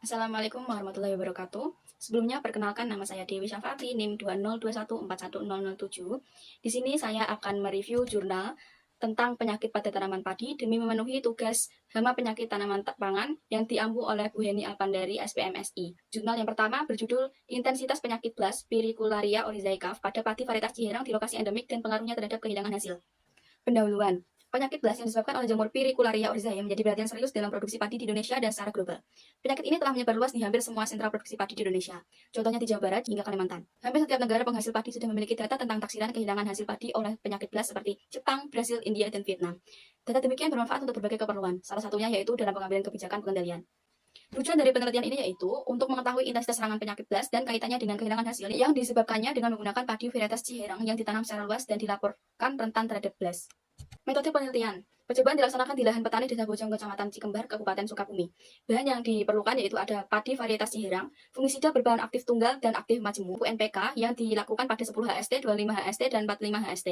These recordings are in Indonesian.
Assalamualaikum warahmatullahi wabarakatuh. Sebelumnya perkenalkan nama saya Dewi Syafati, NIM 202141007. Di sini saya akan mereview jurnal tentang penyakit pada tanaman padi demi memenuhi tugas hama penyakit tanaman pangan yang diampu oleh Bu Heni Alpandari SPMSI. Jurnal yang pertama berjudul Intensitas Penyakit Blast Pericularia oryzaicaf pada padi varietas Ciherang di lokasi endemik dan pengaruhnya terhadap kehilangan hasil. Pendahuluan. Penyakit blast yang disebabkan oleh jamur Pericularia oryzae menjadi perhatian serius dalam produksi padi di Indonesia dan secara global. Penyakit ini telah menyebar luas di hampir semua sentra produksi padi di Indonesia, contohnya di Jawa Barat hingga Kalimantan. Hampir setiap negara penghasil padi sudah memiliki data tentang taksiran kehilangan hasil padi oleh penyakit blast seperti Jepang, Brasil, India, dan Vietnam. Data demikian bermanfaat untuk berbagai keperluan, salah satunya yaitu dalam pengambilan kebijakan pengendalian. Tujuan dari penelitian ini yaitu untuk mengetahui intensitas serangan penyakit blast dan kaitannya dengan kehilangan hasil yang disebabkannya dengan menggunakan padi varietas Ciherang yang ditanam secara luas dan dilaporkan rentan terhadap blast. Metode penelitian. Percobaan dilaksanakan di lahan petani Desa Bojong, Kecamatan Cikembar, Kabupaten Sukabumi. Bahan yang diperlukan yaitu ada padi varietas Ciherang, fungisida berbahan aktif tunggal dan aktif majemuk (NPK) yang dilakukan pada 10 HST, 25 HST, dan 45 HST.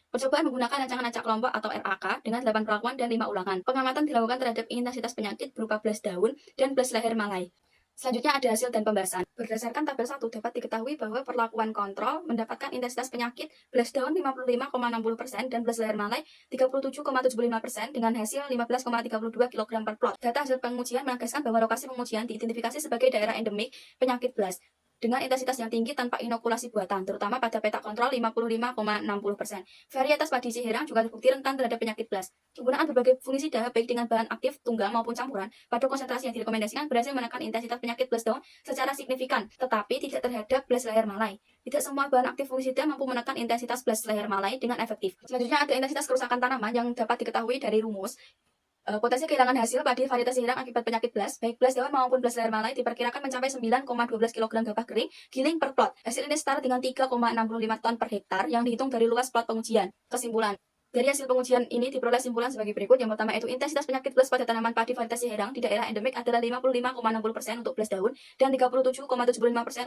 Percobaan menggunakan rancangan acak kelompok atau RAK dengan 8 perlakuan dan 5 ulangan. Pengamatan dilakukan terhadap intensitas penyakit berupa blast daun dan blast leher malai. Selanjutnya ada hasil dan pembahasan. Berdasarkan tabel 1 dapat diketahui bahwa perlakuan kontrol mendapatkan intensitas penyakit blast daun 55,60% dan blast leher malai 37,75% dengan hasil 15,32 kg per plot. Data hasil pengujian menegaskan bahwa lokasi pengujian diidentifikasi sebagai daerah endemik penyakit blast dengan intensitas yang tinggi tanpa inokulasi buatan, terutama pada peta kontrol 55,60%. Varietas padi Ciherang juga terbukti rentan terhadap penyakit blast. Penggunaan berbagai fungisida baik dengan bahan aktif tunggal maupun campuran pada konsentrasi yang direkomendasikan berhasil menekan intensitas penyakit blast daun secara signifikan, tetapi tidak terhadap blast leher malai. Tidak semua bahan aktif fungisida mampu menekan intensitas blast leher malai dengan efektif. Selanjutnya ada intensitas kerusakan tanaman yang dapat diketahui dari rumus. Potensi kehilangan hasil padi varietas Ciherang akibat penyakit blast, baik blast daun maupun blast leher malai diperkirakan mencapai 9,12 kg gabah kering giling per plot. Hasil ini setara dengan 3,65 ton per hektar yang dihitung dari luas plot pengujian. Kesimpulan. Dari hasil pengujian ini diperoleh simpulan sebagai berikut. Yang pertama yaitu intensitas penyakit blast pada tanaman padi varietas Ciherang di daerah endemik adalah 55,60% untuk blast daun dan 37,75%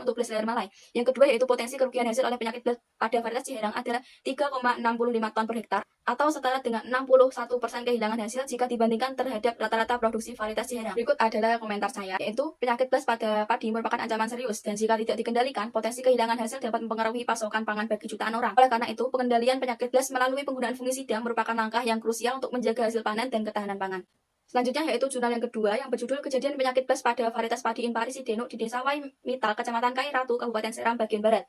untuk blast leher malai. Yang kedua yaitu potensi kerugian hasil oleh penyakit blast pada varietas Ciherang adalah 3,65 ton per hektar atau setara dengan 61% kehilangan hasil jika dibandingkan terhadap rata-rata produksi varietas Ciherang. Berikut adalah komentar saya, yaitu penyakit blast pada padi merupakan ancaman serius dan jika tidak dikendalikan, potensi kehilangan hasil dapat mempengaruhi pasokan pangan bagi jutaan orang. Oleh karena itu, pengendalian penyakit blast melalui penggunaan fungisida merupakan langkah yang krusial untuk menjaga hasil panen dan ketahanan pangan. Selanjutnya yaitu jurnal yang kedua yang berjudul Kejadian Penyakit Blast pada Varietas Padi Impari Sideno di Desa Waimital, Kecamatan Kairatu, Kabupaten Serang, bagian Barat.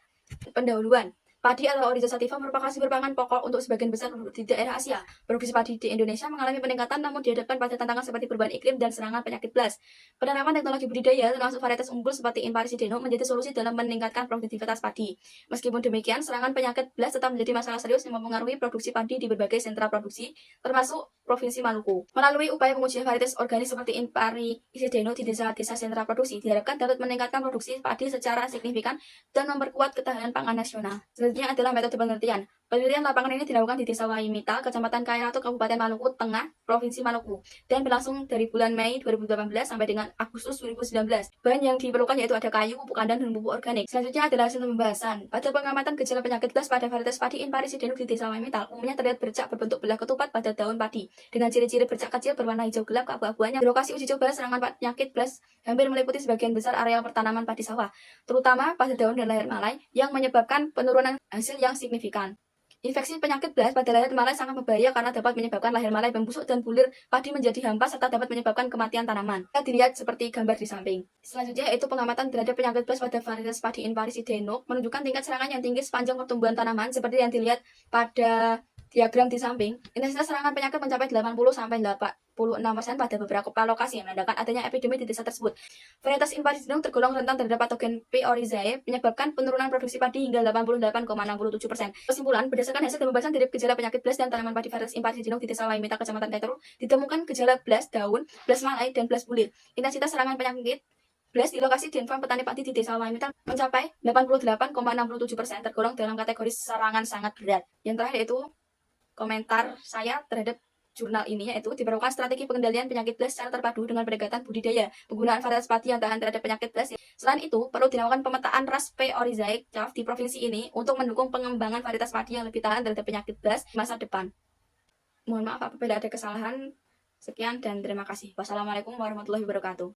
Pendahuluan. Padi atau Oryza sativa merupakan sumber pangan pokok untuk sebagian besar penduduk di daerah Asia. Produksi padi di Indonesia mengalami peningkatan namun dihadapkan pada tantangan seperti perubahan iklim dan serangan penyakit blast. Penerapan teknologi budidaya termasuk varietas unggul seperti Impari Sideno menjadi solusi dalam meningkatkan produktivitas padi. Meskipun demikian, serangan penyakit blast tetap menjadi masalah serius yang mempengaruhi produksi padi di berbagai sentra produksi, termasuk Provinsi Maluku. Melalui upaya pengujian varietas organik seperti Impari Sideno di desa-desa sentra produksi, diharapkan dapat meningkatkan produksi padi secara signifikan dan memperkuat ketahanan pangan nasional. Selanjutnya adalah metode penelitian. Penelitian lapangan ini dilakukan di Desa Waimital, Kecamatan Kairatu, Kabupaten Maluku Tengah, Provinsi Maluku, dan berlangsung dari bulan Mei 2018 sampai dengan Agustus 2019. Bahan yang diperlukan yaitu ada kayu, pupuk kandang, dan pupuk organik. Selanjutnya adalah hasil pembahasan. Pada pengamatan gejala penyakit blast pada varietas padi Impari Sideno di Desa Waimital, umumnya terlihat bercak berbentuk belah ketupat pada daun padi, dengan ciri-ciri bercak kecil berwarna hijau gelap keabu-abuan. Di lokasi uji coba, serangan penyakit blast hampir meliputi sebagian besar areal pertanaman padi sawah, terutama pada daun dan leher malai, yang menyebabkan penurunan hasil yang signifikan. Infeksi penyakit blast pada leher malai sangat berbahaya karena dapat menyebabkan leher malai membusuk dan bulir padi menjadi hampa serta dapat menyebabkan kematian tanaman. Kita dilihat seperti gambar di samping. Selanjutnya yaitu pengamatan terhadap penyakit blast pada varietas padi Impari Sideno menunjukkan tingkat serangan yang tinggi sepanjang pertumbuhan tanaman seperti yang dilihat pada diagram di samping. Intensitas serangan penyakit mencapai 80-86% pada beberapa lokasi yang menandakan adanya epidemi di desa tersebut. Varietas Impari Sideno tergolong rentan terhadap patogen P. oryzae, menyebabkan penurunan produksi padi hingga 88,67%. Kesimpulan, berdasarkan hasil pembahasan dari gejala penyakit blast dan tanaman padi varietas Impari Sideno di Desa Waimital, Kecamatan Kairatu, ditemukan gejala blast daun, blast malai, dan blast bulir. Intensitas serangan penyakit blast di lokasi Denfarm petani padi di Desa Waimital mencapai 88,67%, tergolong dalam kategori serangan sangat berat. Yang terakhir yaitu komentar saya terhadap jurnal ini, yaitu diperlukan strategi pengendalian penyakit blast secara terpadu dengan pendekatan budidaya, penggunaan varietas padi yang tahan terhadap penyakit blast. Selain itu, perlu dilakukan pemetaan ras P. oryzaicaf di provinsi ini untuk mendukung pengembangan varietas padi yang lebih tahan terhadap penyakit blast di masa depan. Mohon maaf apabila ada kesalahan. Sekian dan terima kasih. Wassalamualaikum warahmatullahi wabarakatuh.